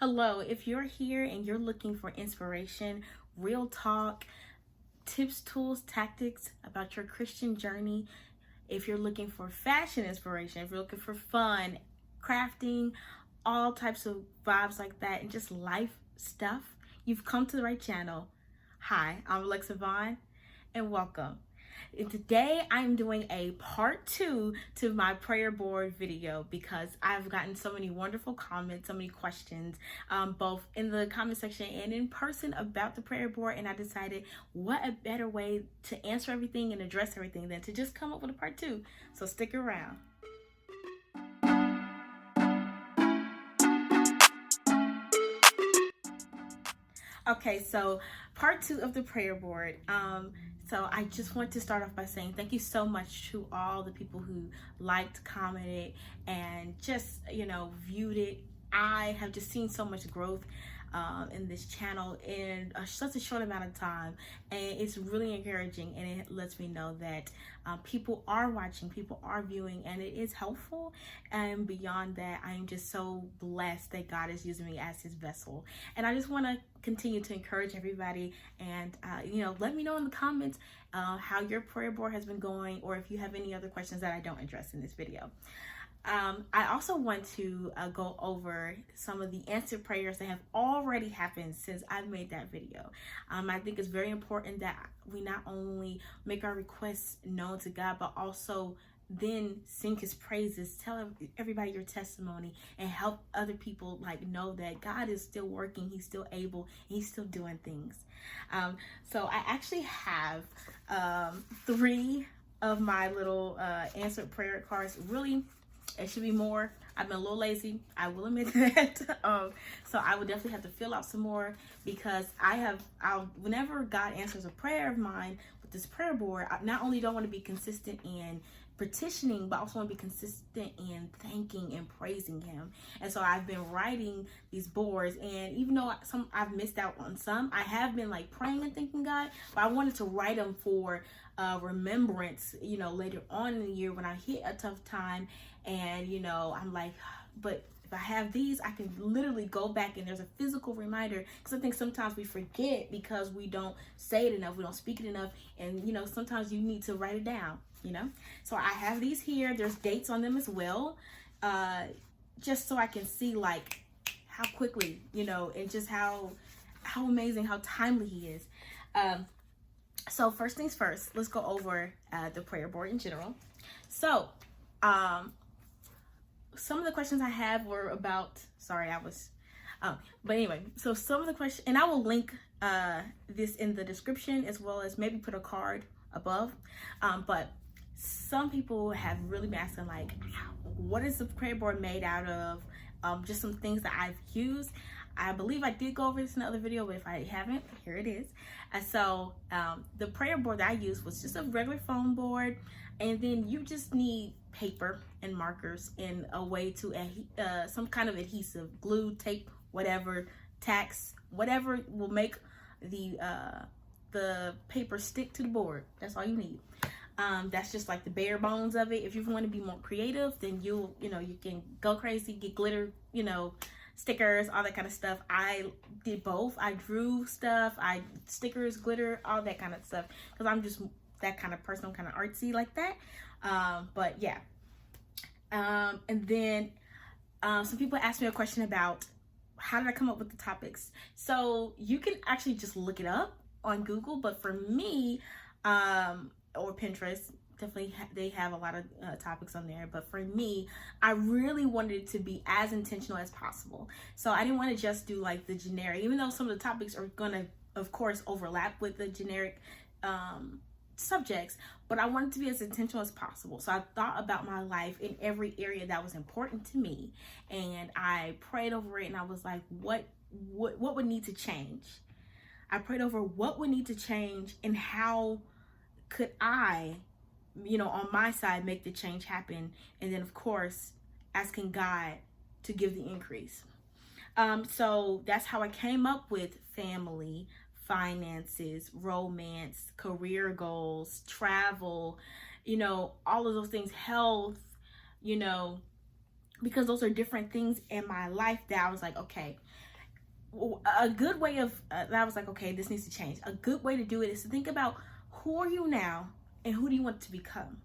Hello, if you're here and you're looking for inspiration, real talk, tips, tools, tactics about your Christian journey, if you're looking for fashion inspiration, if you're looking for fun, crafting, all types of vibes like that, and just life stuff, you've come to the right channel. Hi, I'm Alexa Vaughn, and welcome. And today I'm doing a part 2 to my prayer board video because I've gotten so many wonderful comments, so many questions, both in the comment section and in person about the prayer board, and I decided what a better way to answer everything and address everything than to just come up with a part 2. So stick around. Okay, so part 2 of the prayer board. So I just want to start off by saying thank you so much to all the people who liked, commented, and just, viewed it. I have just seen so much growth in this channel in such a short amount of time, and it's really encouraging, and it lets me know that people are watching, people are viewing, and it is helpful. And beyond that, I am just so blessed that God is using me as his vessel, and I just want to continue to encourage everybody, and let me know in the comments how your prayer board has been going, or if you have any other questions that I don't address in this video. I also want to go over some of the answered prayers that have already happened since I've made that video. I think it's very important that we not only make our requests known to God, but also then sing his praises, tell everybody your testimony, and help other people know that God is still working, he's still able, and he's still doing things. So I actually have 3 of my little answered prayer cards. Really, it should be more. I've been a little lazy, I will admit that. So I would definitely have to fill out some more, because whenever God answers a prayer of mine with this prayer board, I not only don't want to be consistent in petitioning, but I also want to be consistent in thanking and praising him. And so I've been writing these boards, and even though I've missed out on some, I have been praying and thanking God, but I wanted to write them for remembrance, later on in the year when I hit a tough time, and I'm like, but if I have these, I can literally go back and there's a physical reminder, because I think sometimes we forget because we don't say it enough, we don't speak it enough, and sometimes you need to write it down. So I have these here. There's dates on them as well, just so I can see how quickly, and just how amazing, how timely he is. So first things first, let's go over the prayer board in general. So some of the questions I have were about, but anyway, so some of the questions, and I will link this in the description, as well as maybe put a card above, but some people have really been asking what is the prayer board made out of, just some things that I've used. I believe I did go over this in another video, but if I haven't, here it is. So the prayer board that I used was just a regular foam board, and then you just need paper and markers and a way to some kind of adhesive, glue, tape, whatever, tacks, whatever will make the paper stick to the board. That's all you need. That's just the bare bones of it. If you want to be more creative, then you can go crazy, get glitter, stickers, all that kind of stuff. I did both. I drew stuff, stickers, glitter, all that kind of stuff, because I'm just that kind of person. I'm kind of artsy like that. But yeah. And then some people asked me a question about how did I come up with the topics. So you can actually just look it up on Google, but for me, or Pinterest, definitely they have a lot of topics on there, but for me, I really wanted it to be as intentional as possible. So I didn't want to just do the generic, even though some of the topics are gonna of course overlap with the generic subjects, but I wanted to be as intentional as possible. So I thought about my life in every area that was important to me, and I prayed over it, and I was like, what would need to change? I prayed over what would need to change, and how could I, on my side, make the change happen. And then of course asking God to give the increase. So that's how I came up with family, finances, romance, career goals, travel, all of those things, health, because those are different things in my life that I was like, okay, a good way of that I was like, okay, this needs to change. A good way to do it is to think about, who are you now and who do you want to become?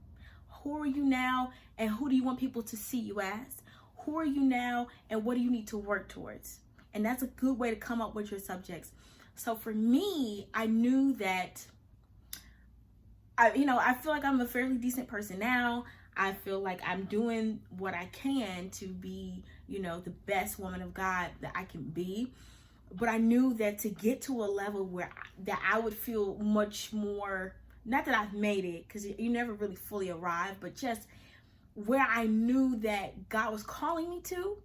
Who are you now and who do you want people to see you as? Who are you now and what do you need to work towards? And that's a good way to come up with your subjects. So for me, I knew that I feel like I'm a fairly decent person now. I feel like I'm doing what I can to be, the best woman of God that I can be. But I knew that to get to a level where that I would feel much more, not that I've made it, because you never really fully arrive, but just where I knew that God was calling me to,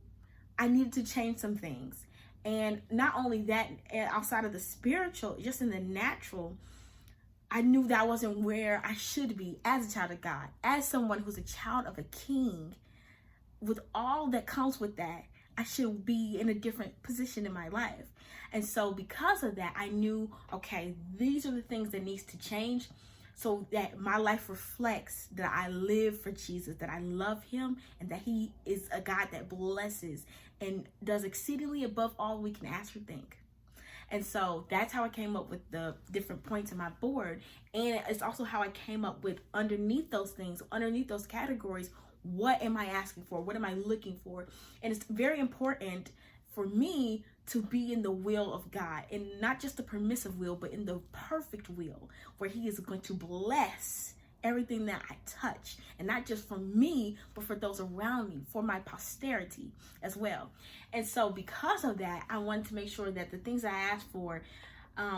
I needed to change some things. And not only that, outside of the spiritual, just in the natural, I knew that wasn't where I should be as a child of God, as someone who's a child of a king. With all that comes with that, I should be in a different position in my life. And so because of that, I knew, okay, these are the things that needs to change so that my life reflects that I live for Jesus, that I love him, and that he is a God that blesses and does exceedingly above all we can ask or think. And so that's how I came up with the different points in my board. And it's also how I came up with, underneath those things, underneath those categories, what am I asking for? What am I looking for? And it's very important for me to be in the will of God, and not just the permissive will, but in the perfect will, where he is going to bless everything that I touch, and not just for me, but for those around me, for my posterity as well. And so because of that, I wanted to make sure that the things I asked for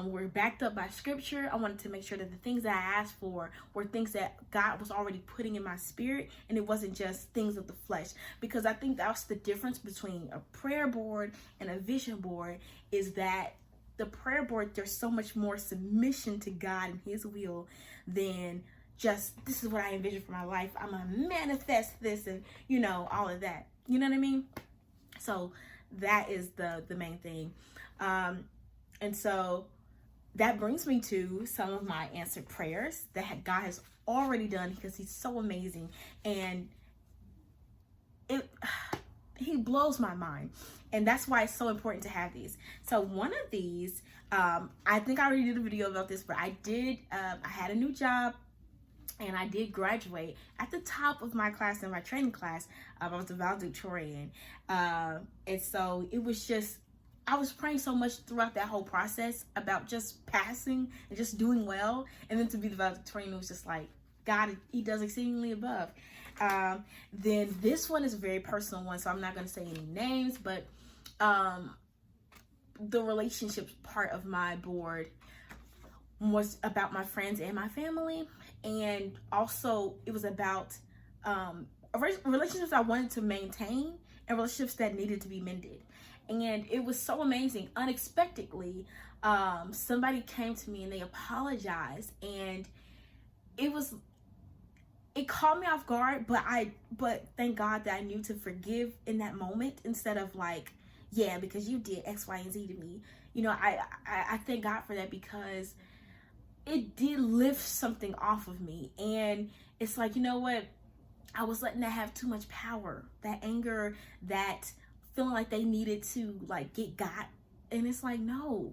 were backed up by scripture. I wanted to make sure that the things that I asked for were things that God was already putting in my spirit, and it wasn't just things of the flesh. Because I think that's the difference between a prayer board and a vision board, is that the prayer board, there's so much more submission to God and his will than just, this is what I envision for my life, I'm gonna manifest this, and all of that, you know what I mean? So that is the main thing. And so that brings me to some of my answered prayers that God has already done, because he's so amazing, and he blows my mind. And that's why it's so important to have these. So one of these, I think I already did a video about this, but I had a new job, and I did graduate. At the top of my class, in my training class, I was the valedictorian. And so it was just, I was praying so much throughout that whole process about just passing and just doing well. And then to be the valedictorian, it was just like, God, he does exceedingly above. Then this one is a very personal one, so I'm not going to say any names, but the relationships part of my board was about my friends and my family. And also it was about relationships I wanted to maintain and relationships that needed to be mended. And it was so amazing. Unexpectedly, somebody came to me and they apologized, and it caught me off guard, but thank God that I knew to forgive in that moment, instead of like, yeah, because you did X, Y, and Z to me. I thank God for that, because it did lift something off of me. And it's like, you know what? I was letting that have too much power, that anger, that feeling like they needed to like get got. And it's like, no,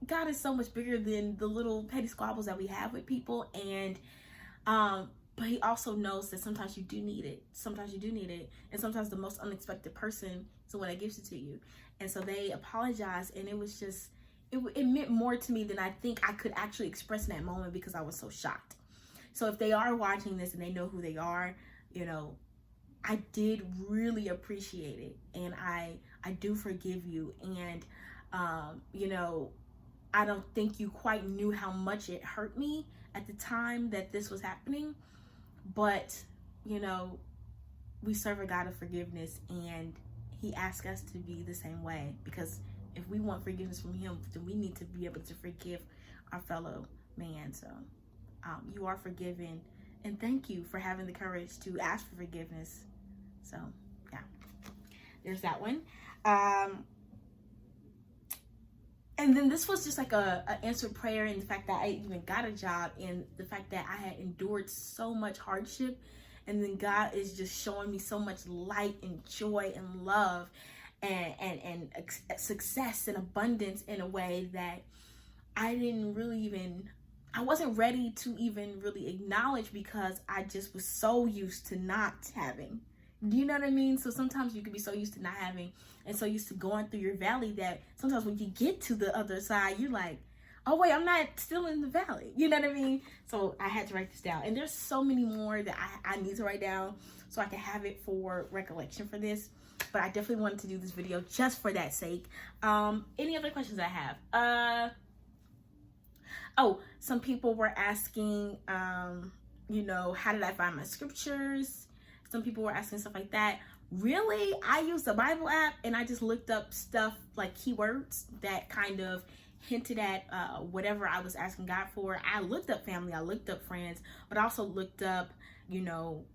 God is so much bigger than the little petty squabbles that we have with people. And but he also knows that sometimes you do need it. Sometimes you do need it. And sometimes the most unexpected person is the one that gives it to you. And so they apologized, and it was just, it meant more to me than I think I could actually express in that moment, because I was so shocked. So if they are watching this and they know who they are, I did really appreciate it, and I do forgive you. And I don't think you quite knew how much it hurt me at the time that this was happening, but we serve a God of forgiveness, and he asks us to be the same way, because if we want forgiveness from him, then we need to be able to forgive our fellow man. So you are forgiven, and thank you for having the courage to ask for forgiveness. So yeah, there's that one. And then this was just like a answered prayer, in the fact that I even got a job, and the fact that I had endured so much hardship and then God is just showing me so much light and joy and love and success and abundance in a way that I didn't really even, I wasn't ready to even really acknowledge, because I just was so used to not having. Do you know what I mean? So sometimes you can be so used to not having and so used to going through your valley that sometimes when you get to the other side, you're like, oh wait, I'm not still in the valley. You know what I mean? So I had to write this down. And there's so many more that I need to write down so I can have it for recollection for this. But I definitely wanted to do this video just for that sake. Any other questions I have? Oh, some people were asking, you know, how did I find my scriptures? Some people were asking stuff like that. Really, I used the Bible app and I just looked up stuff like keywords that kind of hinted at whatever I was asking God for. I looked up family, I looked up friends, but I also looked up, you know,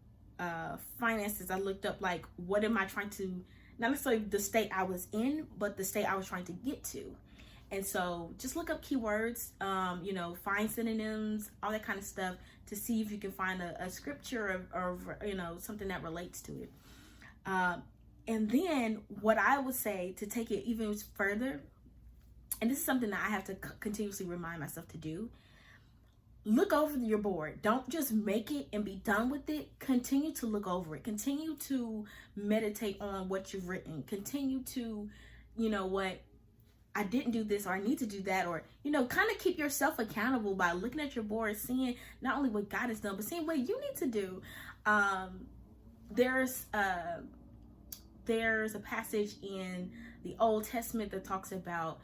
finances. I looked up like, what am I trying to, not necessarily the state I was in, but the state I was trying to get to. And so just look up keywords, you know, find synonyms, all that kind of stuff to see if you can find a scripture or, you know, something that relates to it. And then what I would say to take it even further, and this is something that I have to continuously remind myself to do, look over your board. Don't just make it and be done with it. Continue to look over it. Continue to meditate on what you've written. Continue to, you know what, I didn't do this, or I need to do that, or, you know, kind of keep yourself accountable by looking at your board, seeing not only what God has done, but seeing what you need to do. There's a passage in the Old Testament that talks about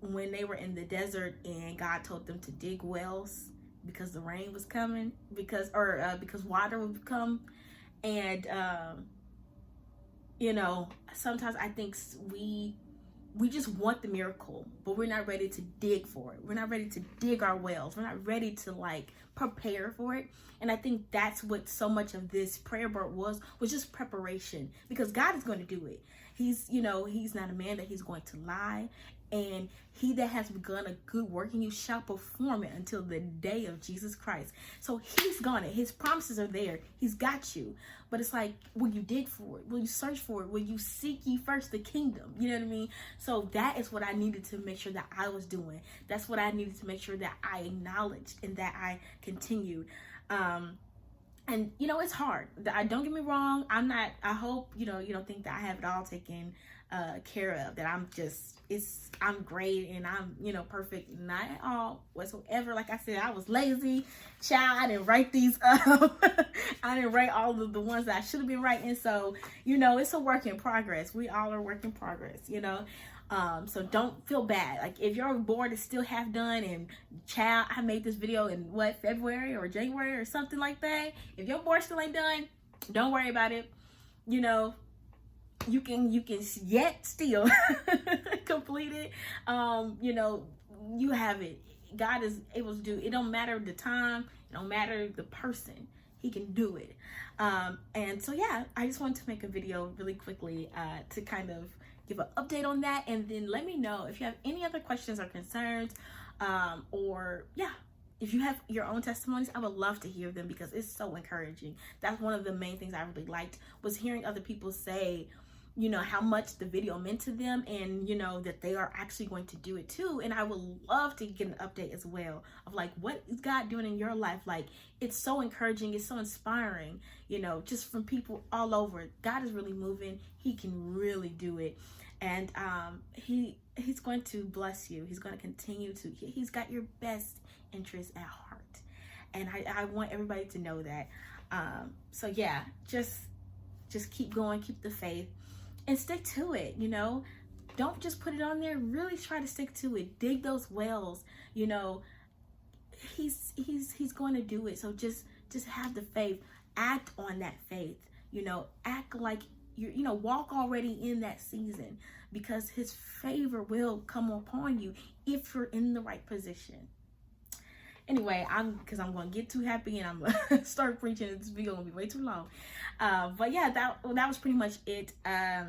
when they were in the desert and God told them to dig wells because the rain was coming, because water would come. And you know, sometimes I think we just want the miracle, but we're not ready to dig for it. We're not ready to dig our wells. We're not ready to like prepare for it. And I think that's what so much of this prayer board was just preparation, because God is going to do it. He's, you know, he's not a man that he's going to lie. And he that has begun a good work in you shall perform it until the day of Jesus Christ. So he's gonna, his promises are there. He's got you. But it's like, will you dig for it? Will you search for it? Will you seek ye first the kingdom? You know what I mean? So that is what I needed to make sure that I was doing. That's what I needed to make sure that I acknowledged and that I continued. And you know, it's hard. Don't get me wrong. I hope, you know, you don't think that I have it all taken care of, that I'm great and I'm, you know, perfect. Not at all whatsoever. Like I said, I was lazy. Child, I didn't write these up. I didn't write all of the ones that I should have been writing. So, you know, it's a work in progress. We all are work in progress, you know. So don't feel bad. Like if your board is still half done and child, I made this video in February or January or something like that. If your board still ain't done, don't worry about it. You know, you can yet still complete it. You know, you have it. God is able to do it. It don't matter the time, it don't matter the person. He can do it. And so yeah, I just wanted to make a video really quickly to kind of give an update on that, and then let me know if you have any other questions or concerns, or yeah, if you have your own testimonies. I would love to hear them because it's so encouraging. That's one of the main things I really liked, was hearing other people say, you know, how much the video meant to them, and you know that they are actually going to do it too. And I would love to get an update as well of like, what is God doing in your life? Like, it's so encouraging, it's so inspiring, you know, just from people all over. God is really moving. He can really do it. And he's going to bless you. He's going to continue to. He's got your best interest at heart, and I want everybody to know that. So yeah, just keep going, keep the faith, and stick to it. You know, don't just put it on there. Really try to stick to it. Dig those wells. You know, he's going to do it. So just have the faith. Act on that faith. You know, act like you know, walk already in that season, because his favor will come upon you if you're in the right position. Anyway, because I'm going to get too happy and I'm going to start preaching. This video going to be way too long. But yeah, that was pretty much it. I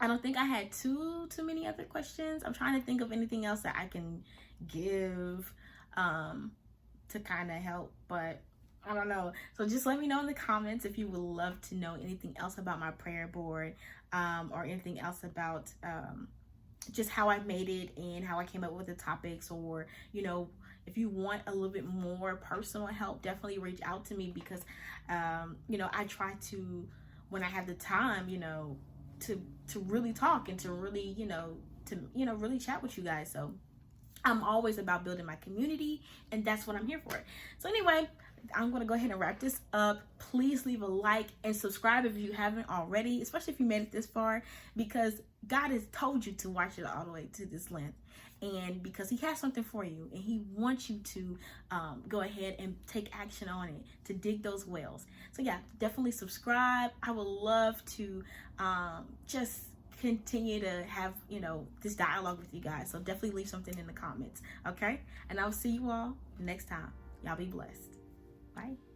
don't think I had too many other questions. I'm trying to think of anything else that I can give to kind of help. But I don't know. So just let me know in the comments if you would love to know anything else about my prayer board, or anything else about just how I made it and how I came up with the topics, or if you want a little bit more personal help, definitely reach out to me, because I try to, when I have the time, to really talk and to really really chat with you guys. So I'm always about building my community, and that's what I'm here for. So anyway, I'm going to go ahead and wrap this up. Please leave a like and subscribe if you haven't already, especially if you made it this far, because God has told you to watch it all the way to this length, and because he has something for you, and he wants you to go ahead and take action on it, to dig those wells. So yeah, definitely subscribe. I would love to just continue to have this dialogue with you guys. So definitely leave something in the comments, okay? And I'll see you all next time. Y'all be blessed. Bye.